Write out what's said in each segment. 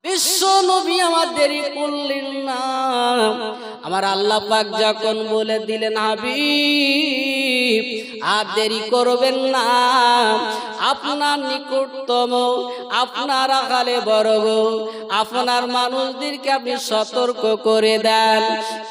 বিশ্ব নবী আমার দেরি করলেন না। আমার আল্লাহ পাক যখন বলে দিলেন হাবিব আর দেরি করবেন না, আপনার নিকটতম আপনার আকালে বড় আপনার মানুষদেরকে আপনি সতর্ক করে দেন,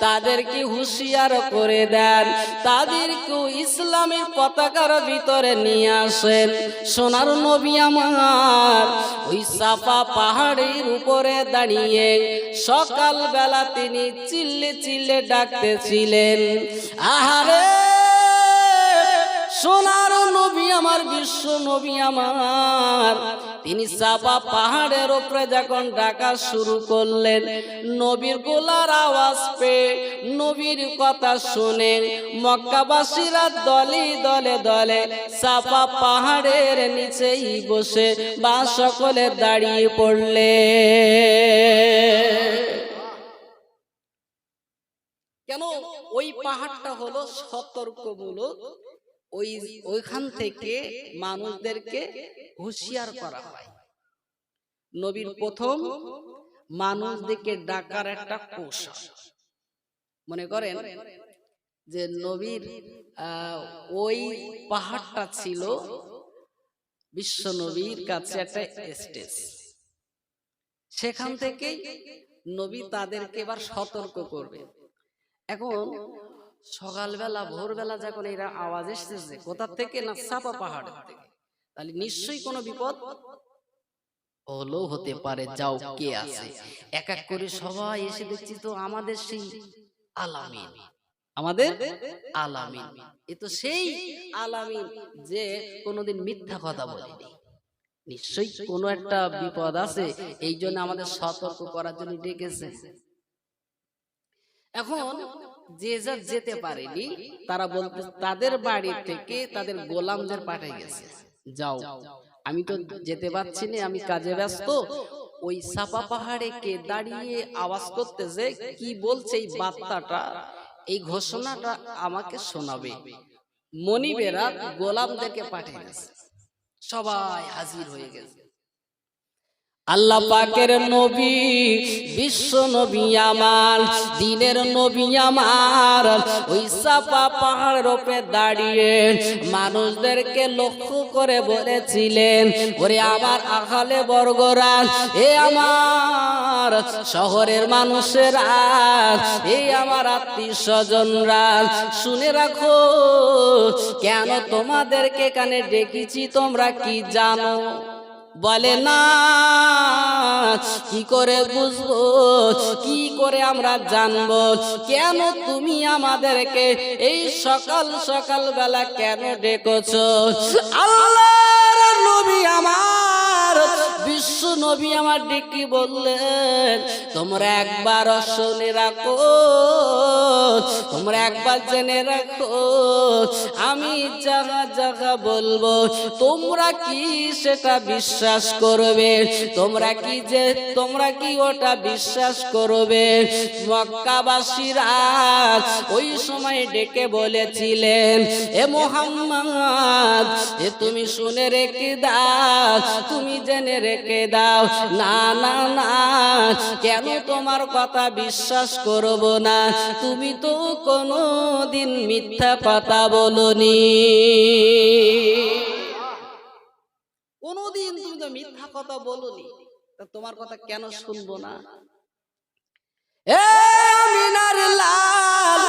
তাদেরকে হুঁশিয়ার করে দেন, তাদেরকেও ইসলামের পতাকার ভিতরে নিয়ে আসেন। সোনার নবী আমার ওই সাফা পাহাড়ের উপরে দাঁড়িয়ে সকাল বেলা তিনি চিল্লে চিল্লে ডাকতেছিলেন, আহারে সোনার নবী আমার, বিশ্ব নবী আমার, তিনি সাফা পাহাড়ের উপরে যখন ডাকা শুরু করলেন, নবীর গলার আওয়াজ পেয়ে নবীর কথা শুনে মক্কাবাসীরা দলে দলে দলে সাফা পাহাড়ের নিচেই বসে বা সকলে দাঁড়িয়ে পড়লে। কেন? ওই পাহাড়টা হলো সতর্কমূলক, ওইখান থেকে মানুষদেরকে হুঁশিয়ার করা হয়। নবীর প্রথম মানুষদেরকে ডাকার একটা কৌশল। মনে করেন যে নবীর ওই পাহাড়টা ছিল বিশ্ব নবীর কাছে একটা স্টেজ, সেখান থেকেই নবী তাদেরকে এবার সতর্ক করবে। এখন সকালবেলা ভোরবেলা যখন এরা আওয়াজ এসেছে কোথা থেকে? না সাফা পাহাড় থেকে। তাহলে নিশ্চয়ই কোনো বিপদ হলেও হতে পারে। যাও কে আছে? এক এক করে সবাই এসে দেখছি তো আমাদের সেই আলামিন, আমাদের আলামিন, এ তো সেই আলামিন যে কোনোদিন মিথ্যা কথা বলেনি। নিশ্চয়ই কোনো একটা বিপদ আছে, এই জন্য আমাদের সতর্ক করার জন্য ডেকেছে। এখন যে যা যেতে পারেনি তারা বলতে তাদের বাড়ি থেকে তাদের গোলামদের পাঠিয়ে গেছে, যাও আমি তো যেতে পারছি না, আমি কাজে ব্যস্ত। ওই সাফা পাহাড়ে কে দাঁড়িয়ে আওয়াজ করতেছে, কি বলছে এই বার্তাটা, এই ঘোষণাটা আমাকে শোনাবে। মনিবেরা গোলামদেরকে পাঠিয়ে গেছে, সবাই হাজির হয়ে গেছে। আল্লাহ পাকের নবী, বিশ্ব নবী আমার, দিনের নবী আমার, ওই সাফা পাহাড়ের উপরে দাঁড়িয়ে মানুষদেরকে লক্ষ্য করে বলেছিলেন, ওরে আমার আকালে বর্গরা, এ আমার শহরের মানুষেরা, এই আমার আত্মীয় স্বজনরা, শুনে রাখো, কেন তোমাদেরকে এখানে ডেকেছি তোমরা কি জানো? বলে না, কি করে বুঝবো, কি করে আমরা জানবো, কেন তুমি আমাদেরকে এই সকাল সকাল বেলা কেন ডেকেছো? আল্লাহর নবী আমার, বিশ্ব নবী আমার ডেকে বললেন, তোমরা একবার শুনে রাখো, তোমরা একবার জেনে রাখো, আমি জায়গা জায়গা বলবো, তোমরা কি সেটা বিশ্বাস করবে? তোমরা কি ওটা বিশ্বাস করবে? মক্কাবাসীরা ওই সময় ডেকে বলেছিলেন, এ মুহাম্মদ, এ তুমি শুনে রেখে দাও, তুমি জেনে রেখে দাও। না না না, কেন তোমার কথা বিশ্বাস করব না? তুমি তো কোনোদিন মিথ্যা কথা বলনি, কোনোদিন তুমি তো মিথ্যা কথা বলনি, তা তোমার কথা কেন শুনবো না? এ আমিনার লাল,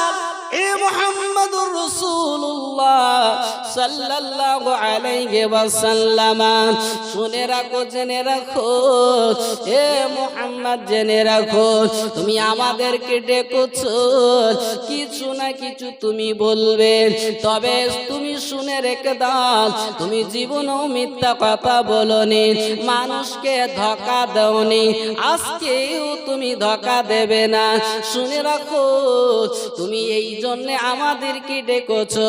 এ মুহাম্মাদুর রাসূলুল্লাহ সাল্লাল্লাহু আলাইহি ওয়াসাল্লাম, শুনে রাখো, জেনে রাখো, এ মুহাম্মদ জেনে রাখো, তুমি আমাদেরকে ডেকেছো, কিছু না কিছু তুমি বলবে, তবে তুমি শুনে রেখে দাও, তুমি জীবনেও মিথ্যা কথা বলনি, মানুষকে ধোঁকা দাওনি, আজকেও তুমি ধোঁকা দেবে না। শুনে রাখো, তুমি এই জন্য আমাদেরকে ডেকেছো,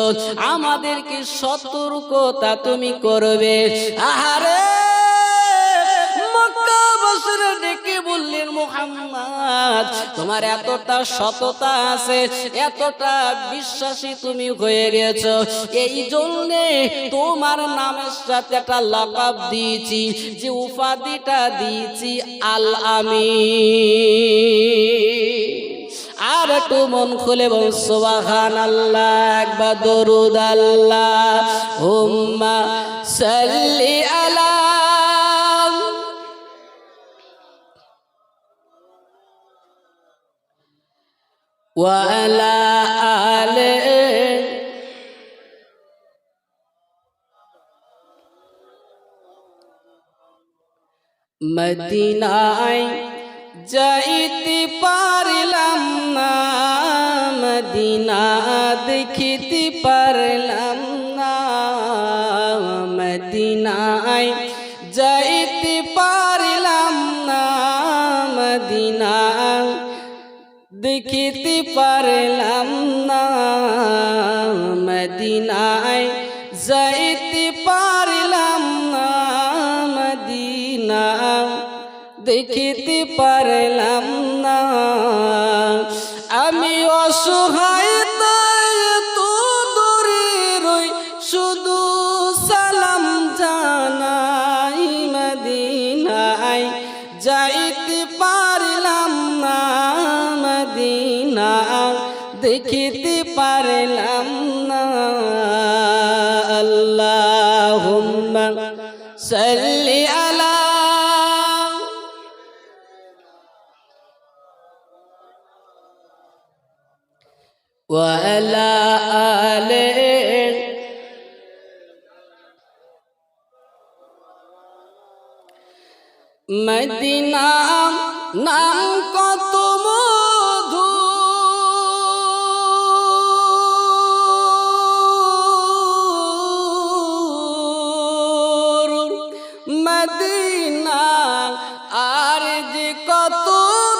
আমাদেরকে সতর্কতা তুমি করবে। আহারে মক্কাবাসীরা ডেকে বললেন, মুহাম্মদ তোমার এতটা সততা আছে, এতটা বিশ্বাসী তুমি হয়ে গেছো, এই জন্য তোমার নামের সাথে একটা লাকাব দিয়েছি, যে উপাধিটা দিয়েছি আল আমিন। আর একটু মন খুলে বল সুবহানাল্লাহ, একবার দরুদ আল্লাহুম্মা সাল্লি আলা ওয়া আলা আলি মদিনায় যাইতে পারলাম না, মদিনা দেখিতে পারলাম না, মদিনায় যাইতে পারলাম না, মদিনা দেখিতে পারলাম না, মদিনায় যাইতে পারলাম না, মদিনা দেখিতে পারলাম না। আমি অসহায় তাই তো দূরে রই, শুধু সালাম জানাই, মদিনায় যাইতে পারলাম না, মদিনা দেখিতে পারলাম না। আল্লাহুম্মা সাল্লি আলা ওয়া আলা আলি মদিনা নাম কত মধু, মদিনা আর যে কত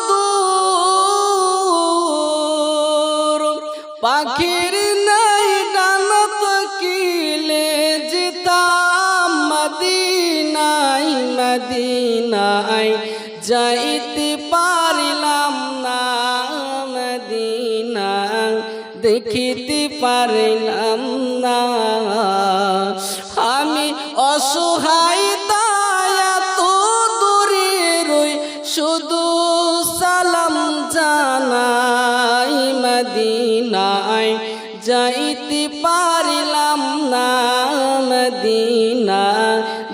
দূর, পাখির নাই ডানত কিলে যেতাম, মদিনায় মদিনায় যাইতে পারলাম না, মদিনা দেখিতে পারলাম না। আমি অসহায় তাই তো দূরে রই, শুধু সালাম জানাই, মদিনায় যাইতে পারলাম না, মদিনা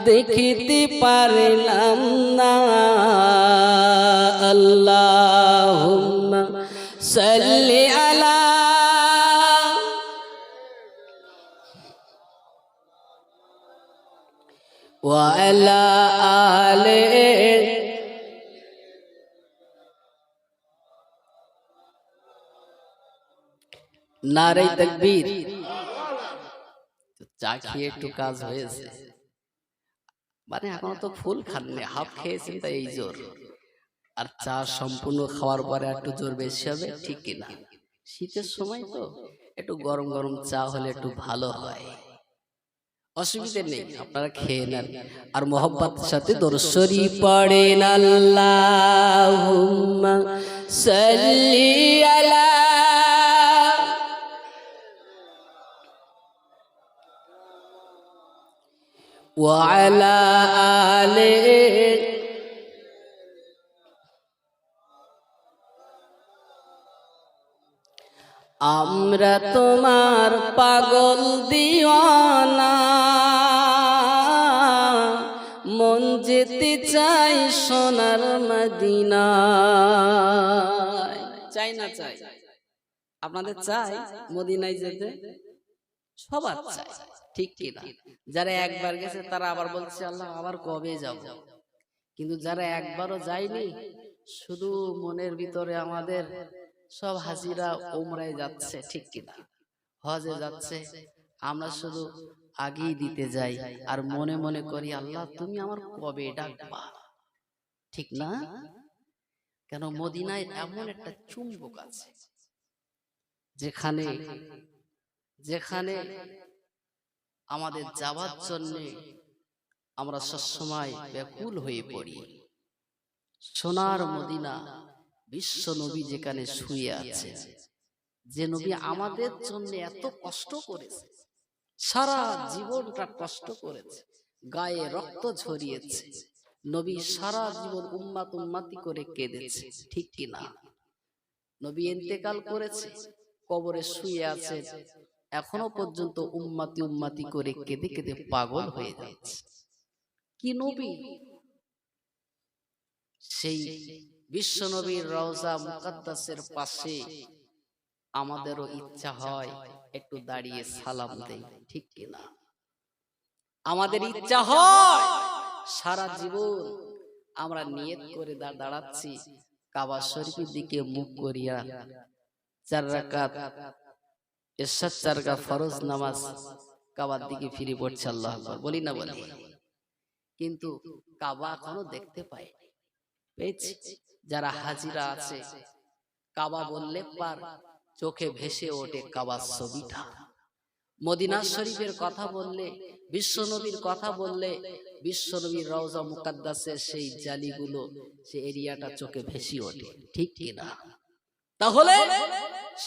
দেখিতে পারলাম না। আল্লাহুম্মা সাল্লি আলা ওয়া আলা আলি নারে তাকবীর। চা খেয়ে একটু কাজ হয়েছে, মানে এখনো তো ফুল খাননি, হাফ খেয়েছেন, তাই এই জোর। আর চা সম্পূর্ণ খাওয়ার পরে একটু জোর বেশি হবে, ঠিক কিনা? শীতের সময় তো একটু গরম গরম চা হলে একটু ভালো হয়, অসুবিধা নেই, আপনারা খেয়ে নেন। আর মোহাম্মতের সাথে দরুদ শরীফ পড়েন। আল্লাহুম্মা সাল্লি আলা ওয়া আলা আলি আমরা তোমার পাগল দিওয়ানা, মন যেতে চাই সোনার মদিনা। চাই না চাই? আপনাদের চাই মদিনায় যেতে? সবার চাই, ঠিক কিনা? যারা একবার গেছে তারা আবার বলছে আল্লাহ আবার কবে যাব। কিন্তু যারা একবারও যায়নি, শুধু মনের ভিতরে আমাদের সব হাজিরা উমরায় যাচ্ছে, ঠিক কিনা? হজে যাচ্ছে, আমরা শুধু আগেই দিতে যাই আর মনে মনে করি আল্লাহ তুমি আমার কবে ডাকবা, ঠিক না? কেন মদিনায় এমন একটা চুম্বক আছে, যেখানে যেখানে আমাদের যাওয়ার জন্য আমরা সবসময় ব্যাকুল হয়ে পড়ি, সোনার মদিনা, বিশ্ব নবী যেখানে শুয়ে আছে, যে নবী আমাদের জন্য এত কষ্ট করেছে, সারা জীবনটা কষ্ট করেছে, গায়ে রক্ত ঝরিয়েছে, নবী সারা জীবন উম্মাত উম্মাতি করে কেঁদেছে, ঠিক কিনা? নবী ইন্তেকাল করেছে, কবরে শুয়ে আছে, এখনো পর্যন্ত উম্মাতি উম্মাতি করে কেঁদে কেঁদে পাগল হয়ে যাচ্ছে। কি নবী! সেই বিশ্ব নবীর রওজা মুকাদ্দাসের পাশে আমাদেরও ইচ্ছা হয় একটু দাঁড়িয়ে সালাম দেই, ঠিক কিনা? আমাদের ইচ্ছা হয় সারা জীবন আমরা নিয়ত করে দাঁড়াচ্ছি কাবা শরীফের দিকে মুখ করিয়া, 4 রাকাত ইশার 4 রাকাত ফরজ নামাজ কাবার দিকে ফিরে পড়ছে, আল্লাহু আকবার বলি না বলি? কিন্তু কাবা এখনো দেখতে পাই পেয়েছি। যারা হাজিরা আছে, কাবা বললে পার চোখে ভেসে ওঠে কাবার ছবিটা। মদিনা শরীফের কথা বললে, বিশ্ব নবীর কথা বললে, বিশ্ব নবীর রওজা মুকাদ্দাসের সেই জালিগুলো, সেই এরিয়াটা চোখে ভেসে ওঠে, ঠিক কিনা? তাহলে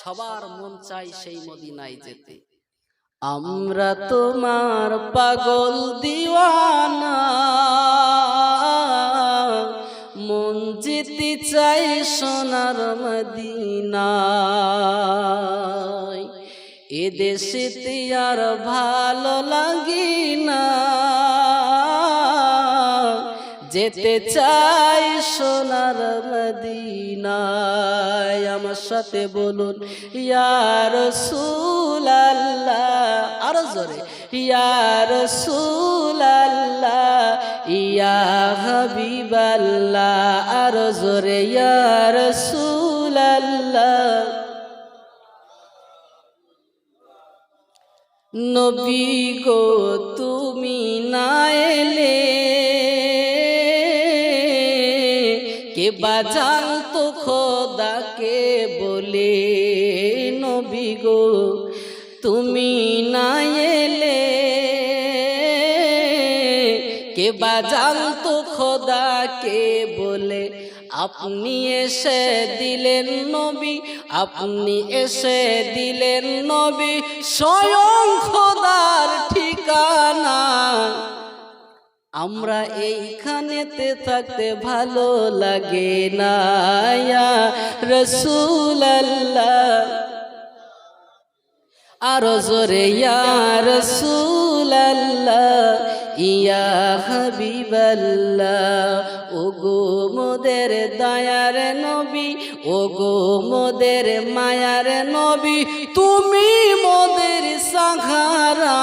সবার মন চাই সেই মদিনায় যেতে। আমরা তোমার পাগল দিওয়ানা, মন যেতে চাই সোনার মদিনায়, এ দেশেতে আর ভালো লাগে না, যেতে চাই সোনার মদিনায়। আমার সাথে বলুন ইয়া রাসূলুল্লাহ, আরো জোরে ইয়া রাসূলুল্লাহ, ইয়া হাবিবাল্লাহ, আরো জোরে ইয়া রাসূলুল্লাহ। নবী গো তুমি না এলে কে বাজানতো খোদাকে বলে, নবী গো তুমি না এলে কে বাজানতো খোদাকে বলে, আপনি এসে দিলেন নবী, আপনি এসে দিলেন নবী স্বয়ং খোদার ঠিকানা। আমরা এইখানেতে থাকতে ভালো লাগে না, ইয়া রাসূলুল্লাহ, আরো জোরে ইয়া রাসূলুল্লাহ, ইয়া হাবিবাল্লাহ। ওগো মোদের দয়ার নবী, ওগো মোদের মায়ার নবী, তুমি মোদের সাহারা,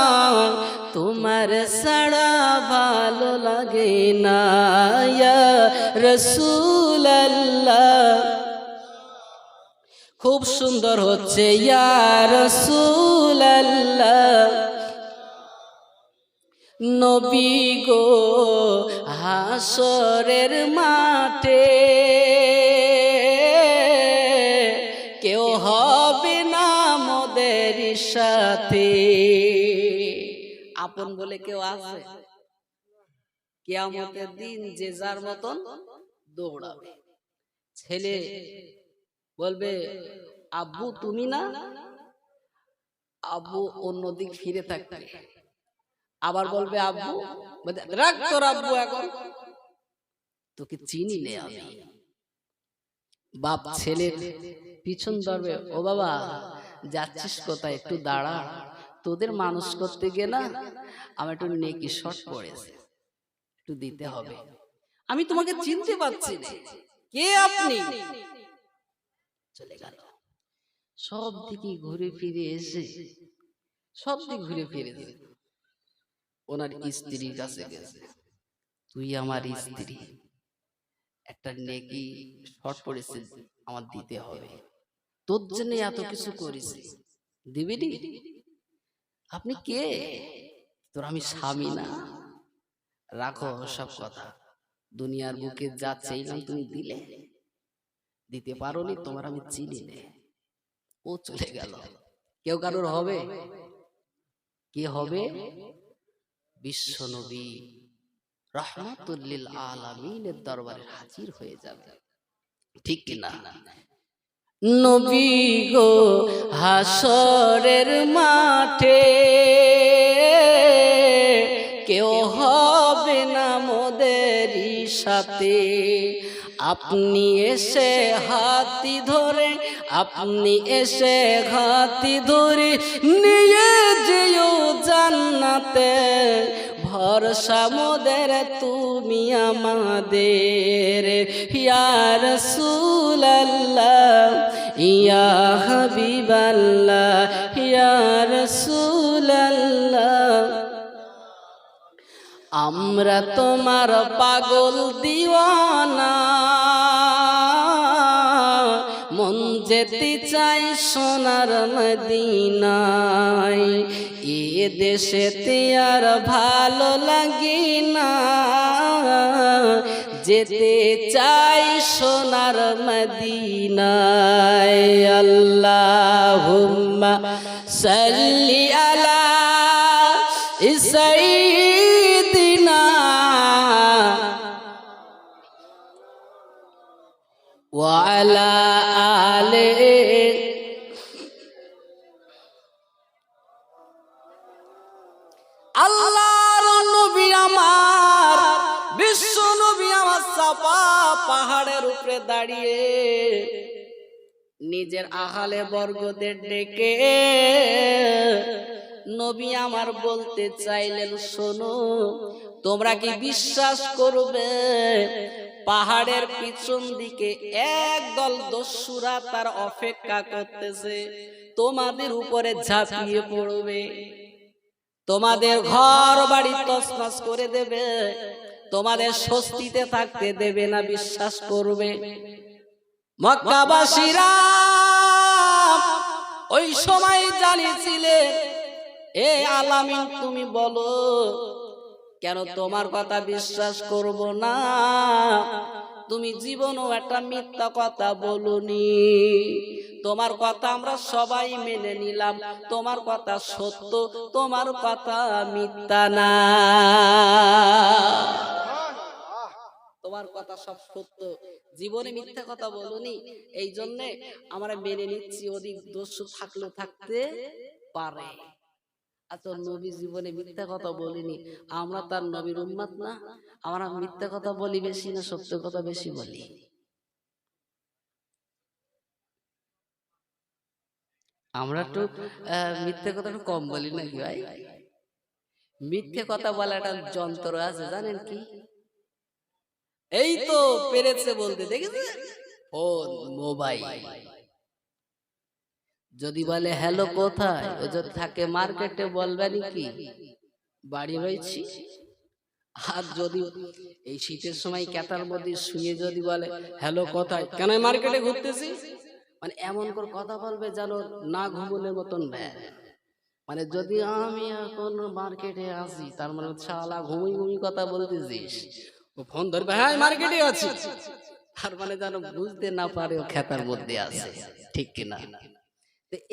তোমার ছাড়া ভালো লাগে না, ইয়া রাসূলুল্লাহ। খুব সুন্দর হচ্ছে ইয়া রাসূলুল্লাহ। নবী গো হাসরের মাঠে কেউ হবে না মোদের সাথে, আপন বলে কেউ আছে? কিয়ামতের দিন যে যার মতন দৌড়াবে। ছেলে বলবে আব্বু তুমি না, আব্বু অন্যদিক ফিরে থাকবে, আবার বলবে আব্বু, রাখ তোর আব্বু, এখন তোকে চিনি নে আমি। বাপ ছেলের পিছন ধরবে, ও বাবা যাচ্ছিস কোথায়, একটু দাঁড়া, তোদের মানুষ করতে গিয়ে না আমার একটু নেকি শর্ট পড়েছে, একটু দিতে হবে, আমি তোমাকে চিনতে পারছি না, কে আপনি? চলে গেল। সব দিকে ঘুরে ফিরে এসে, সব দিকে ঘুরে ফিরে ওনার স্ত্রীর কাছে গেছে, তুই আমার স্ত্রী, একটা নেকি শর্ট পড়েছে আমার দিতে হবে, তোর জন্য এত কিছু করেছি, দিবি নি? আপনি কে? তোর আমি স্বামী না, রাখো সব কথা, দুনিয়ার বুকে যা চাইলাম তুমি দিলে, দিতে পারোনি, তোমার আমি চিনি নে। ও চলে গেল। কেউ কারোর হবে? কে হবে? বিশ্ব নবী রাহমাতুল লিল আলামিনের দরবারে হাজির হয়ে যাবে, ঠিক কিনা? নবী গো হাসরের মাঠে কেউ হবে না মোদেরই সাথে, আপনি এসে হাতি ধরে, আপনি এসে হাতি ধরে নিয়ে যেও জান্নাতে, ভরসা মোদের তুমি আমাদের, ইয়া রাসূলুল্লাহ ইয়া হাবিবাল্লাহ ইয়া রাসূলুল্লাহ। আমরা তোমার পাগল দিওয়ানা, মন যেতে চাই সোনার মদিনায়, এ দেশেতে আর ভালো লাগে না, যেতে চাই সোনার মদিনায়। আল্লাহুম্মা সাল্লি আলা সাইয়্যিদিনা ওয়া আলা আলিহি। আল্লাহর নবী আমার, বিশ্ব নবী আমার সাফা পাহাড়ের উপরে দাঁড়িয়ে নিজের আহলে বর্গদের ডেকে নবী আমার বলতে চাইলেন, শোনো, তোমরা কি বিশ্বাস করবে পাহাড়ের পিছন দিকে একদল দস্যুরা তার অপেক্ষা করতেছে, তোমাদের উপরে ঝাঁপিয়ে পড়বে, তোমাদের ঘর বাড়ি তছনছ করে দেবে, তোমাদের স্বস্তিতে থাকতে দেবে না, বিশ্বাস করবে? মক্কাবাসীরা ওই সময় জানিয়েছিলেন, এ আলামিন তুমি বলো, কেন তোমার কথা বিশ্বাস করব না? তুমি জীবনও একটা মিথ্যা কথা বলনি, তোমার কথা আমরা সবাই মেনে নিলাম, তোমার কথা সত্য, তোমার কথা মিথ্যা না, তোমার কথা সব সত্য, জীবনে মিথ্যা কথা বলনি, এই জন্যে আমরা মেনে নিচ্ছি, অধিক দোষ থাকলেও থাকতে পারে। আচ্ছা, নবী জীবনে মিথ্যা কথা বলিনি, আমরা তার নবীর উম্মত না? আমরা মিথ্যা কথা বলি বেশি না সত্য কথা বেশি বলি? আমরা তো মিথ্যে কথা একটু কম বলি নাকি ভাই? মিথ্যে কথা বলা একটা যন্ত্র আছে, জানেন কি? এই তো পেরেছে বলতে, দেখেছেন? Phone, mobile. যদি বলে হ্যালো কোথায়, ও যদি থাকে মার্কেটে, বলবে নাকি বাড়ি রয়েছি? আর যদি এই শীতের সময় ক্যাতার মধ্যে শুয়ে যদি বলে হ্যালো কোথায়, কেন মার্কেটে ঘুরতেছি, মানে এমন করে কথা বলবে যেন না ঘুমনের মতন ব্যাগ। মানে যদি আমি এখন মার্কেটে আসি, তার মানে শালা ঘুমি ঘুমি কথা বলতেছিস, ও ফোন ধরবে, হ্যাঁ মার্কেটে আছি, তার মানে যেন বুঝতে না পারে ও খেতার মধ্যে আছে, ঠিক কিনা?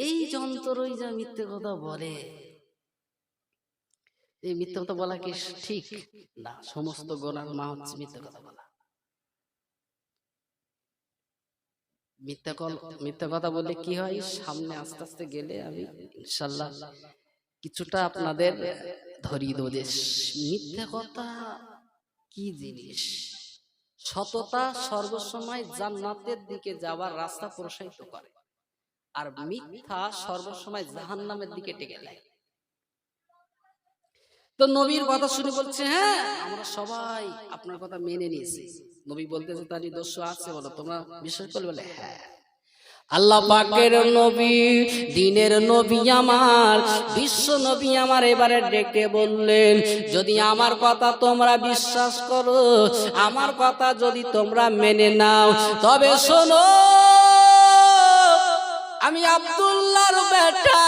এই যন্ত্রই যা মিথ্যে কথা বলে, এই মিথ্যে কথা বলা কি ঠিক না? সমস্ত গুনার মা হচ্ছে মিথ্যে কথা বলা। মিথ্যা কথা বলে কি হয়, সামনে আস্তে আস্তে গেলে আমি ইনশাল্লাহ কিছুটা আপনাদের ধরিয়ে দেবো যে মিথ্যা কথা কি জিনিস। সততা সর্বসময় জান্নাতের দিকে যাওয়ার রাস্তা প্রসারিত করে, আর মিথ্যা সর্বসময় জাহান্নামের দিকে টেকে দেয়। তো নবীর কথা শুনে বলছে, হ্যাঁ আমরা সবাই আপনার কথা মেনে নিয়েছি। নবী বলতেছে, তারই দোষ আছে বলো, তোমরা বিশ্বাস করবে? বলে হ্যাঁ। আল্লাহ পাকের নবী, দিনের নবী আমার, বিশ্ব নবী আমার এবারে ডেকে বললেন, যদি আমার কথা তোমরা বিশ্বাস করো, আমার কথা যদি তোমরা মেনে নাও, তবে শোনো, আমি আব্দুল্লাহর বেটা,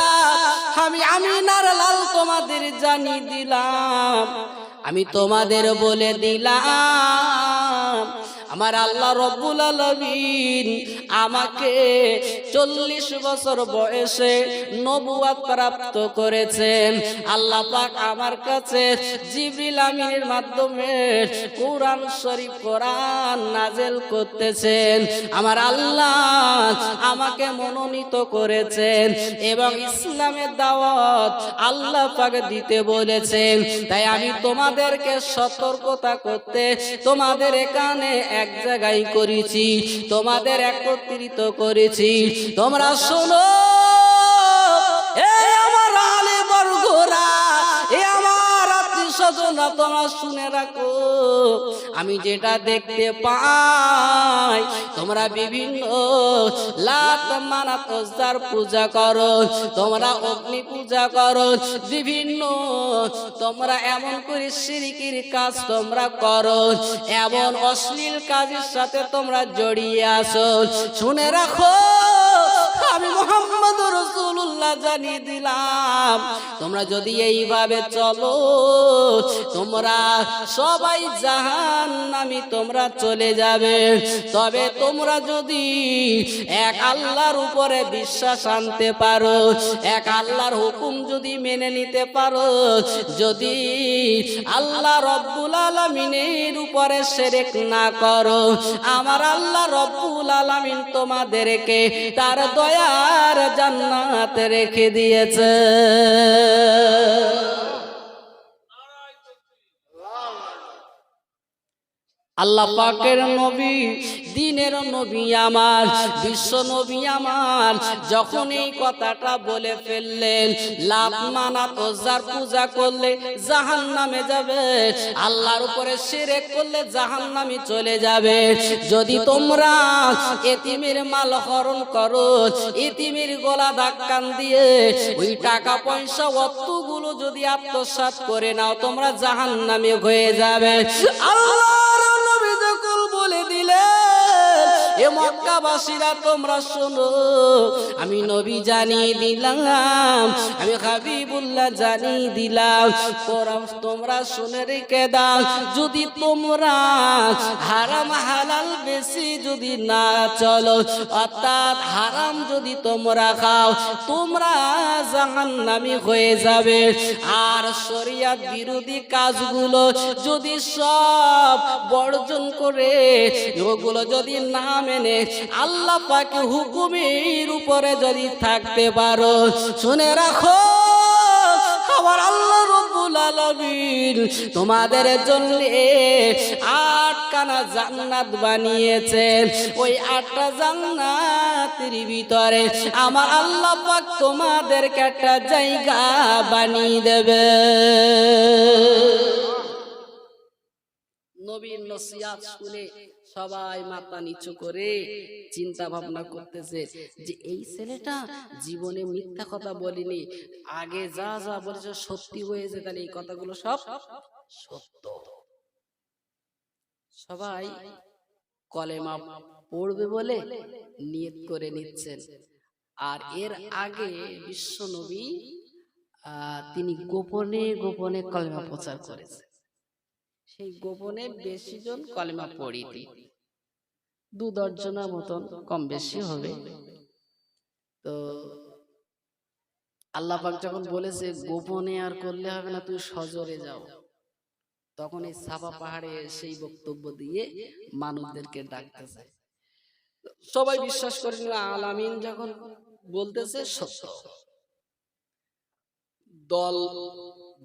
আমি আমিনার লাল তোমাদের জানিয়ে দিলাম, আমি তোমাদের বলে দিলাম, আমার আল্লাহ রব্বুল আলামিন আমাকে 40 বছর বয়সে নবুয়ত প্রাপ্ত করেছেন। আল্লাহ পাক আমার কাছে জিবরিল আমিনের মাধ্যমে কোরআন শরীফ কোরআন নাযিল করতেছেন। আমার আল্লাহ আমাকে মনোনীত করেছেন এবং ইসলামের দাওয়াত আল্লাহ পাক দিতে বলেছেন। তাই আমি তোমাদেরকে সতর্কতা করতে তোমাদের এখানে এক জায়গায় করেছি, তোমাদের একত্রিত করেছি। তোমরা শোনো, আমার আলে বর্গরা, আমার আত্মীয় স্বজনরা, তোমরা শুনে রাখো। আমি যেটা দেখতে পাই, তোমরা বিভিন্ন লাত মানাত ওযার পূজা করো, তোমরা অগ্নি পূজা করো, বিভিন্ন তোমরা এমন করে শিরকির কাজ তোমরা করো, এমন অশ্লীল কাজের সাথে তোমরা জড়িয়ে আসো। শুনে রাখো, আমি মুহাম্মদ রাসূলুল্লাহ জানিয়ে দিলাম, তোমরা যদি এইভাবে চলো, তোমরা সবাই জাহান্নামী তোমরা চলে যাবে। তবে তোমরা যদি এক আল্লাহর উপরে বিশ্বাস আনতে পারো, এক আল্লাহর হুকুম যদি মেনে নিতে পারো, যদি আল্লাহ রব্বুল আলামিনের উপরে শিরক না করো, আমার আল্লাহ রব্বুল আলামিন তোমাদেরকে তার দয়ার জান্নাত রেখে দিয়েছে। আল্লাহ পাকের নবী, দিনের নবী আমার, বিশ্ব নবী আমার, যখন এই কথাটা বলে ফেললেন, লাত মানাত ওযার পূজা করলে জাহান্নামে যাবে, আল্লাহর উপরে শিরক করলে জাহান্নামে চলে যাবে। যদি তোমরা এতিমের মাল হরণ করো, এতিমের গলা ধাক্কান দিয়ে ওই টাকা পয়সা অর্থগুলো যদি আত্মসাৎ করে নাও, তোমরা জাহান্নামে হয়ে যাবে। আল্লাহ বলে দিলেন, এ মক্কাবাসীরা তোমরা শোনো, আমি নবী জানিয়ে দিলাম, আমি হাবিবুল্লাহ জানিয়ে দিলাম, তোমরা শুনে রেখে দাও, যদি তোমরা হারাম হালাল বেশি যদি না চলো, অর্থাৎ হারাম যদি তোমরা খাও, তোমরা জাহান্নামী হয়ে যাবে। আর শরিয়ত বিরোধী কাজগুলো যদি সব বর্জন করে, ওগুলো যদি না মেনে আল্লাহ পাকের হুকুমের উপরে যদি থাকতে পারো, শুনে রাখো, আমার আল্লাহ রব্বুল আলামিন তোমাদের জন্য 8খানা জান্নাত বানিয়েছেন। ওই 8টা জান্নাতের ভিতরে আমার আল্লাহ পাক তোমাদেরকে একটা জায়গা বানিয়ে দেবে। নবীর নসিহত শুনে সবাই মাথা নিচু করে চিন্তা ভাবনা করতেছে যে এই ছেলেটা জীবনে মিথ্যা কথা বলেনি, আগে যা যা বলেছে সত্যি হয়েছে, তাহলে এই কথাগুলো সব সত্য। সবাই কলেমা পড়বে বলে নিয়ত করে নিচ্ছেন। আর এর আগে বিশ্ব নবী তিনি গোপনে গোপনে কলেমা প্রচার করেছেন। সেই গোপনে বেশি জন কলেমা পড়িনি, 2-10 জনের মতন কম বেশি হবে। তো আল্লাহ পাক যখন বলেছে গোপনে আর করলে হবে না, তুই সজরে যাও, তখন এই সাফা পাহাড়ে সেই বক্তব্য দিয়ে মানুষদেরকে ডাকতেছে। সবাই বিশ্বাস করে নিল, আলামিন যখন বলতেছে সত্য। দল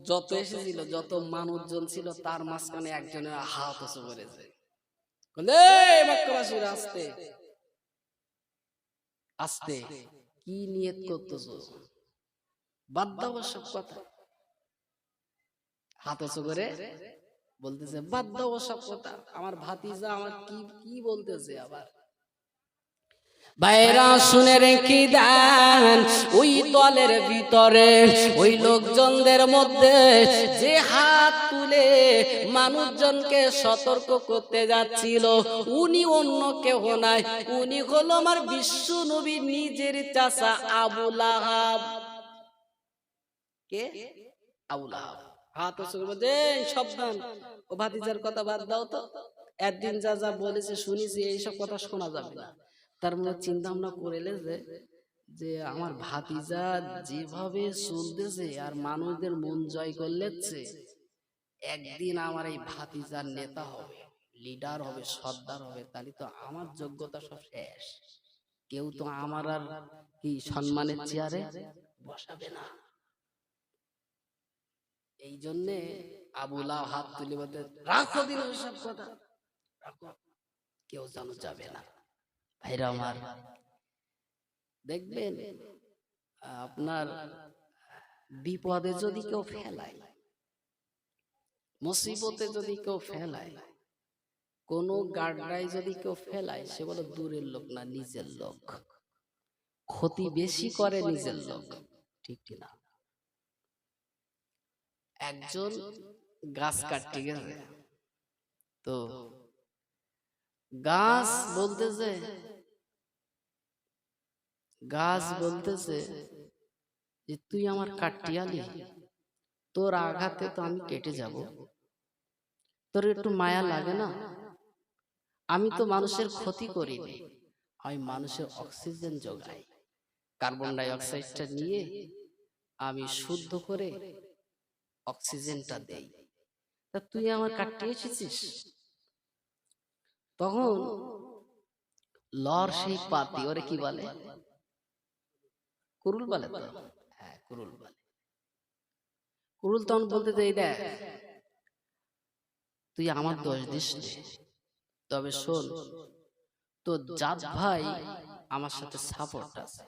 যত এসেছিল, যত মানুষজন ছিল, তার মাঝখানে একজনের হাত উঁচু করেছে, আস্তে আস্তে কি নিয়ত করতেছ, বাদ দাও সব কথা। হাত উঁচু করে বলতেছে, বাদ দাও সব কথা, আমার ভাতিজা আমার কি বলতেছে। আবার ভাইরা শুনে রেখে দেন, ওই দলের ভিতরে ওই লোকজনদের মধ্যে যে হাত তুলে মানুষজনকে সতর্ক করতে যাচ্ছিল, উনি অন্য কেউ নাই, উনি হলো আমার বিশ্ব নবীর নিজের চাচা আবু লাহাব। কে? আবু লাহাব। হাত উঁচু করে বলছে, সাবধান, ও ভাতিজার কথা বাদ দাও তো, একদিন যা যা বলেছে শুনেছি, এইসব কথা শোনা যাবে না। তার মনে চিন্তা ভাবনা করলে যে আমার ভাতিজা যেভাবে চলতেছে আর মানুষদের মন জয় করলেছে, একদিন আমার এই ভাতিজার নেতা হবে, লিডার হবে, সর্দার হবে, তাহলে তো আমার যোগ্যতা সব শেষ। কেউ তো আমার আর কি সম্মানের চেয়ারে বসাবে না। এই জন্যে আবু লাহাব হাত তুলে বলতে, রাখো দিন ওইসব কথা, রাখো, কেউ জানো যাবে না। ভাইরা আমার, দেখবেন আপনার বিপদে যদি কেউ ফেলায়, মুসিবতে যদি কেউ ফেলায়, কোন গাড্ডায় যদি কেউ ফেলায়, সে বলে দূরের লোক না, নিজের লোক। ক্ষতি বেশি করে নিজের লোক, ঠিক কিনা? একজন গাছ কাটতে গেছে, তো গাছ বলতেছে যে তুই আমার কাটিয়ালি, তোর আঘাতে তো আমি কেটে যাব, তোর একটু মায়া লাগে না? আমি তো মানুষের ক্ষতি করিনি, আমি মানুষের অক্সিজেন যোগাই, কার্বন ডাই অক্সাইডটা নিয়ে আমি শুদ্ধ করে অক্সিজেনটা দেই, তা তুই আমার কাটিয়ে এসেছিস। তখন লর সেই পাতি, ওরে কি বলে, কুরুল বলে তো, হ্যাঁ কুরুল বলে। কুরুল তখন বলতে দেই, দেখ তুই আমার দোষ দিস, তবে শোন, তো জাত ভাই আমার সাথে সাপোর্ট আছে,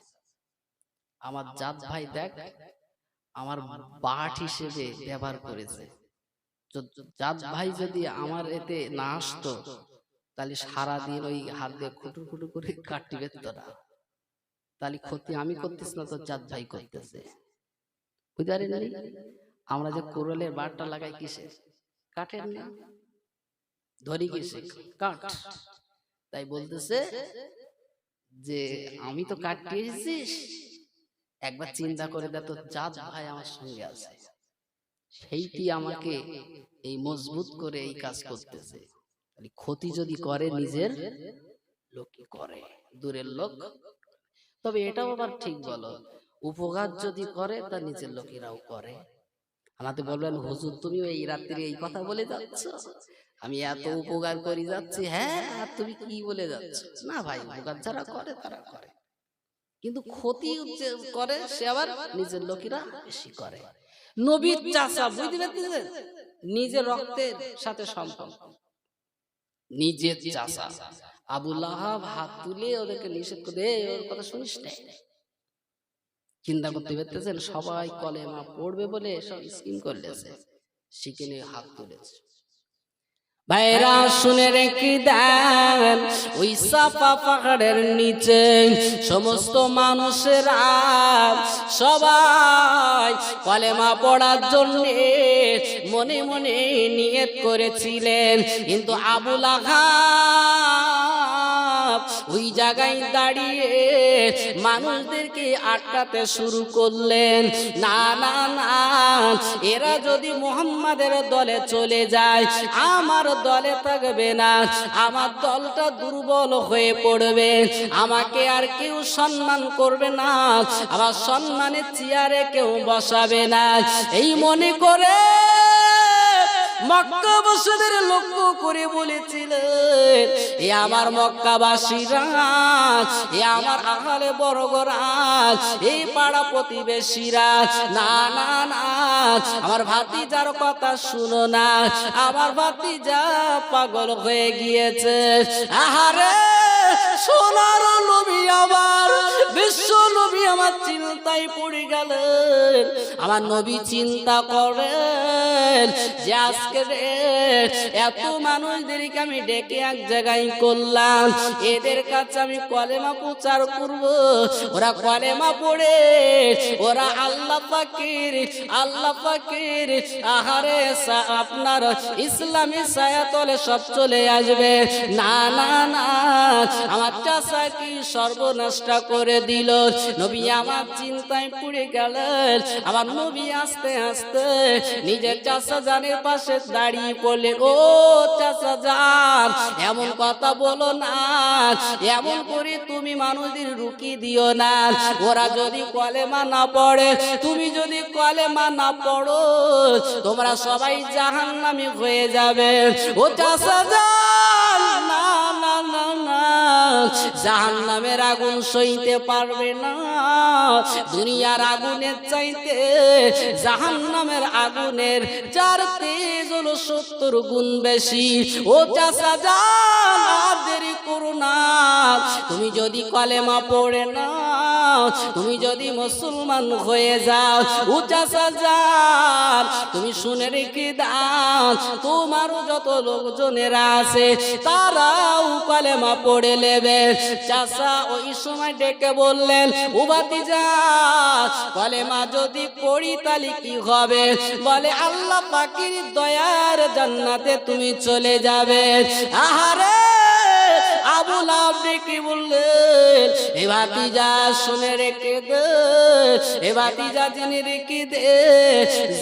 আমার জাত ভাই দেখ আমার বাট হিসেবে ব্যবহার করেছে। জাত ভাই যদি আমার এতে না আসতো, তাহলে সারাদিন ওই হাত দিয়ে খুটু খুটু করে কাটি বেরত না, তাহলে ক্ষতি আমি করতেছি না, তো জাত ভাই করতেছে। বুঝতে পারেন? আমরা যে কোরালের বাটটা লাগাই কিসে? কাঠের না, ধরি কিসে? কাঠ। তাই বলতেছে যে আমি তো কাটিয়ে এসেছিস, একবার চিন্তা করে দেখ তো জাত ভাই আমার সঙ্গে আছে, সেইটি আমাকে এই মজবুত করে এই কাজ করতেছে। ক্ষতি যদি করে নিজের লোকই করে, দূরের লোক। তবে এটাও আবার ঠিক বলো, উপকার যদি করে তা নিজের লোকেরাও করে। আমাদের বলবেন হুজুর তুমি এই রাত্রে এই কথা বলে যাচ্ছ, আমি এত উপকার করে যাচ্ছি, হ্যাঁ আর তুমি কি বলে যাচ্ছ? না ভাই, উপকার যারা করে তারা করে, কিন্তু ক্ষতি করে সে আবার নিজের লোকেরা বেশি করে। নবীর চাচা, বুঝতে পারতেছেন, নিজের রক্তের সাথে সম্পর্ক, নিজের চাচা আবু লাহাব হাত তুলে ওদেরকে নিষেধ করে, ওর কথা শুনিস না। চিন্তা করতে পারতেছেন, সবাই কলেমা পড়বে বলে সব স্কিম করলেছে, শিখে নিয়ে হাত তুলেছে। ভাইরা শুনে রেখে দেন, ওই সাফা পাহাড়ের নিচে সমস্ত মানুষেরা সবাই কলেমা পড়ার জন্য মনে মনে নিয়ত করেছিলেন, কিন্তু আবু লাহাব ওই জায়গায় দাঁড়িয়ে মানুষদেরকে আটকাতে শুরু করলেন। না না না, এরা যদি মুহাম্মাদের দলে চলে যায়, আমার দলে থাকবে না, আমার দলটা দুর্বল হয়ে পড়বে, আমাকে আর কেউ সম্মান করবে না, আমার সম্মানের চেয়ারে কেউ বসাবে না। এই মনে করে মক্কাবাসীদের লক্ষ্য করে বলেছিলেন, এ আমার মক্কাবাসীরা, এ আমার আহলে বর্গরা, এই পাড়া প্রতিবেশীরা, না না না, আমার ভাতিজার কথা শুনো না, আমার ভাতিজা পাগল হয়ে গিয়েছে। আহারে সোনার নবী, আমার বিশ্ব নবী আমার চিন্তায় পড়ে গেলেন। আমার নবী চিন্তা করেন যে আজকে এত মানুষদেরকে আমি ডেকে এক জায়গায় করলাম, এদের কাছে আমি কলেমা প্রচার করব, ওরা কলেমা পড়ে ওরা আল্লাহ পাকের আহারে আপনার ইসলামী ছায়াতলে সব চলে আসবে। না না না, আমার চাচা কি সর্বনাশটা করে দিল। নবী আমার চিন্তায় পড়ে গেলেন। আমার নবী আস্তে আস্তে নিজের চাচা জানের পাশে দাঁড়িয়ে পড়লেন। ও চাচা জান, এমন কথা বলো না, এমন করে তুমি মানুষদের রুকি দিও না। ওরা যদি কলেমা না পড়ে, তুমি যদি কলেমা না পড়ো, তোমরা সবাই জাহান্নামী হয়ে যাবে। ও চাচা জান, না না না না, জাহান্নামের আগুন সইতে পারবে না। দুনিয়ার আগুনের চাইতে জাহান্নামের আগুনের যার তেজ হলো 70 গুণ বেশি। ও চাচা জান, আর দেরি করো না, তুমি যদি কলেমা পড়ে না, তুমি যদি মুসলমান হয়ে যাও, ও চাচা জান, তুমি শুনে রেখে দাও, তোমারও যত লোকজনেরা আছে তারাও কলেমা পড়ে নেবে। চাচা ওই সময় ডেকে বললেন, ও ভাতিজা, কলেমা যদি পড়ি তাহলে কি হবে? বলে, আল্লাহ পাকের দয়ার জান্নাতে তুমি চলে যাবে। আহারে, আবু লাহাব ডেকে বললেন, এ ভাতিজা শুনে রেখে দে, এ ভাতিজা জেনে রেখে দে,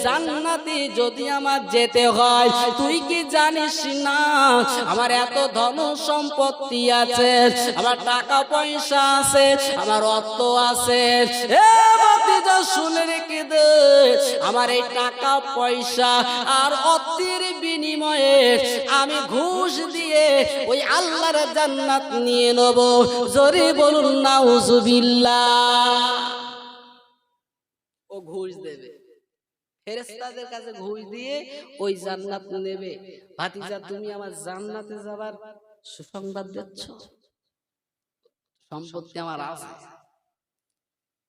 জান্নাতে যদি আমার যেতে হয়, তুই কি জানিস না আমার এত ধন সম্পত্তি আছে, আমার টাকা পয়সা আছে, আমার অর্থ আছে। এ ভাতিজা শুনে রেখে দে, আমার এই টাকা পয়সা আর অর্থের বিনিময়ে আমি ঘুষ দিয়ে ওই আল্লাহর জান্নাত নিয়ে নেব। জোরে বলুন নাউজুবিল্লাহ। ও ঘুষ দেবে, ফেরেশতাদের কাছে ঘুষ দিয়ে ওই জান্নাত নেবে। ভাতিজা, তুমি আমার জান্নাতে যাবার সুসংবাদ দিচ্ছ? সম্পত্তি আমার আছে।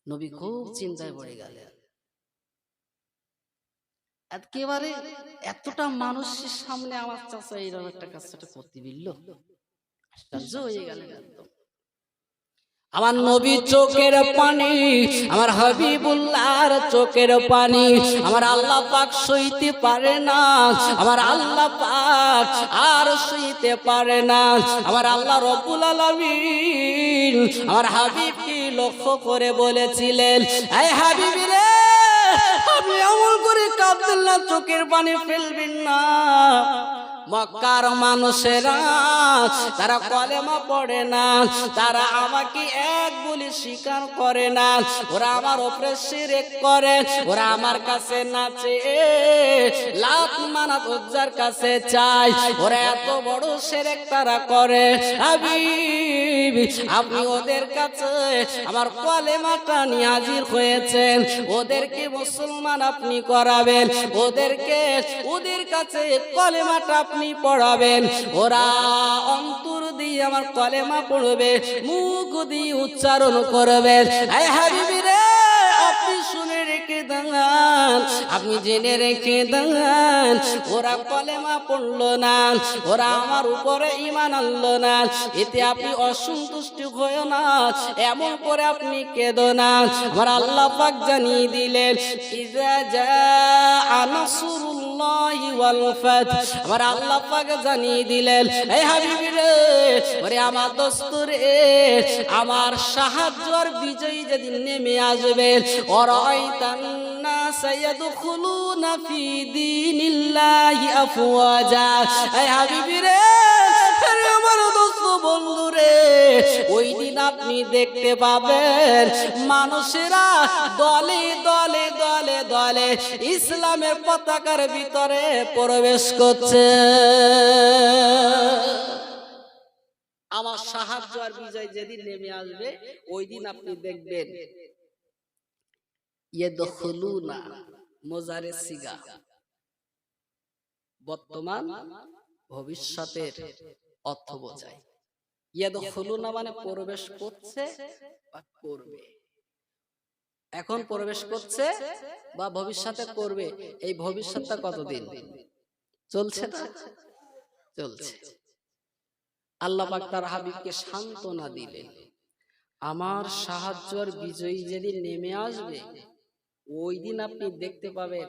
নবী খুব চিন্তায় পড়ে গেলেন। একেবারে এতটা মানুষের সামনে আমার চাচা এইরকম একটা কাজটা করতে দিল, আশ্চর্য হয়ে গেলেন একদম। আমার নবী চোখের পানি, আমার হাবিবুল্লাহর চোখের পানি আমার আল্লাহ পাক সইতে পারে না, আমার আল্লাহ পাক আর সইতে পারে না। আমার আল্লাহ রব্বুল আলামিন আমার হাবিবকে লক্ষ্য করে বলেছিলেন, এই হাবিব রে, আপনি এমন করে কাঁদবেন না, চোখের পানি ফেলবেন না। মক্কার মানুষেরা তারা কলেমা পড়ে না, তারা আমাকে এক বলে স্বীকার করে না, ওরা আমার উপরে শিরক করে, ওরা আমার কাছে নাচে, লাত মানাত উজ্জার কাছে চায়, ওরা এত বড় শিরক তারা করে। হাবিব, আপনি ওদের কাছে আমার কলেমাটা নিয়ে হাজির হয়েছেন, ওদেরকে মুসলমান আপনি করাবেন, ওদের কাছে কলেমাটা আপনি পড়াবেন, ওরা অন্তর দিয়ে আমার কলেমা পড়বে, মুখ দিয়ে উচ্চারণ করবে। এই হাবিবি রে, আপনি শুনে রেখে দেন, আপনি জেনে রেখে দেন, ওরা কলেমা পড়লো না, ওরা আমার উপরে ঈমান আনলো না, এতে আপনি অসন্তুষ্ট হয়েও না, এমন করে আপনি কেঁদো না। আমার আল্লাহ পাক জানিয়ে দিলেন, ইজা জাআ নাসরুল্লাহি ওয়াল ফাত, আমার আল্লাহ পাক জানিয়ে দিলেন, এই হাবিবি রে, ওরে আমার দোস্ত রে, আমার সাহায্য আর বিজয় যেদিন নেমে আসবে, ওরাইতান নাস ইয়াদখুলুনা ফি দীনিল্লাহি আফওয়াজা, এই হাবিবি রে, আমার দোস্ত বন্ধু রে, ওই দিন আপনি দেখতে পাবেন মানুষেরা দলে দলে দলে দলে ইসলামের পতাকার ভিতরে প্রবেশ করছে। আমার সাহায্য আর বিজয় যেদিন নেমে আসবে, ওই দিন আপনি দেখবেন ইয়াদখুলুনা, মুজারে সিগা, বর্তমান ভবিষ্যতের অর্থ বোঝায়। ইয়াদখুলুনা মানে প্রবেশ করছে বা করবে, এখন প্রবেশ করছে বা ভবিষ্যতে করবে। এই ভবিষ্যৎটা কতদিন চলছে? না চলছে। আল্লাহ পাক তার হাবিবকে সান্ত্বনা দিলেন, আমার সাহায্য আর বিজয়ী যেদিন নেমে আসবে, ওই দিন আপনি দেখতে পাবেন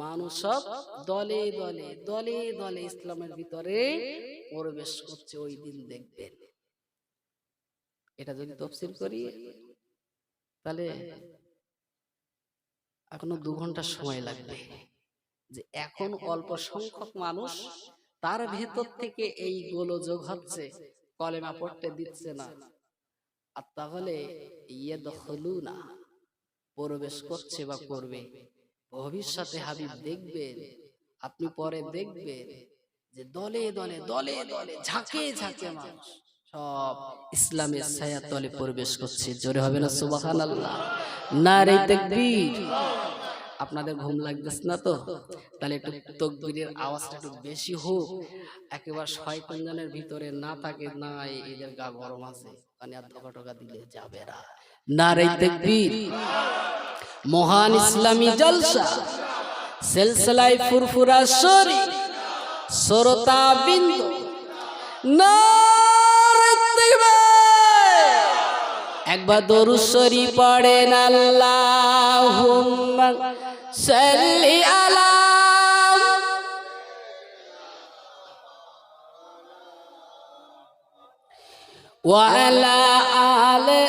মানুষ সব দলে দলে দলে দলে ইসলামের ভিতরে প্রবেশ করছে, ওই দিন দেখবেন। এটা যদি তফসিল করি তাহলে এখনো 2 ঘন্টা সময় লাগবে। যে এখন অল্প সংখ্যক মানুষ, তার ভেতর থেকে এই গোলযোগ হচ্ছে, কলেমা পড়তে দিচ্ছে না। আর তাহলে ইয়াদখুলুনা, প্রবেশ করছে বা করবে। ভবিষ্যতে হাবিব দেখবেন, আপনি পরে দেখবেন যে দলে দলে দলে দলে ঝাঁকে ঝাঁকে মানুষ সব ইসলামের ছায়ার তলে প্রবেশ করছে। জোরে হবে না সুবহানাল্লাহ? নারে তাকবীর। আপনাদের ঘুম লাগতেছে না তো? তাহলে একটু তাকবীরের আওয়াজটা একটু বেশি হোক, একেবারে শয়তান জানের ভিতরে না থাকে, না এদের গা গরম আছে, মানে আর ধোকা টোকা দিলে যাবে না। নারে তাকবীর। মহান ইসলামী জলসা সিলসিলায়ে ফুরফুরা শরীফ শ্রোতা বিন্দু, নারে তাকবীর। একবার দরুদ শরীফ পড়েন, আল্লাহুম্মা সাল্লি আলা ওয়া আলা আলি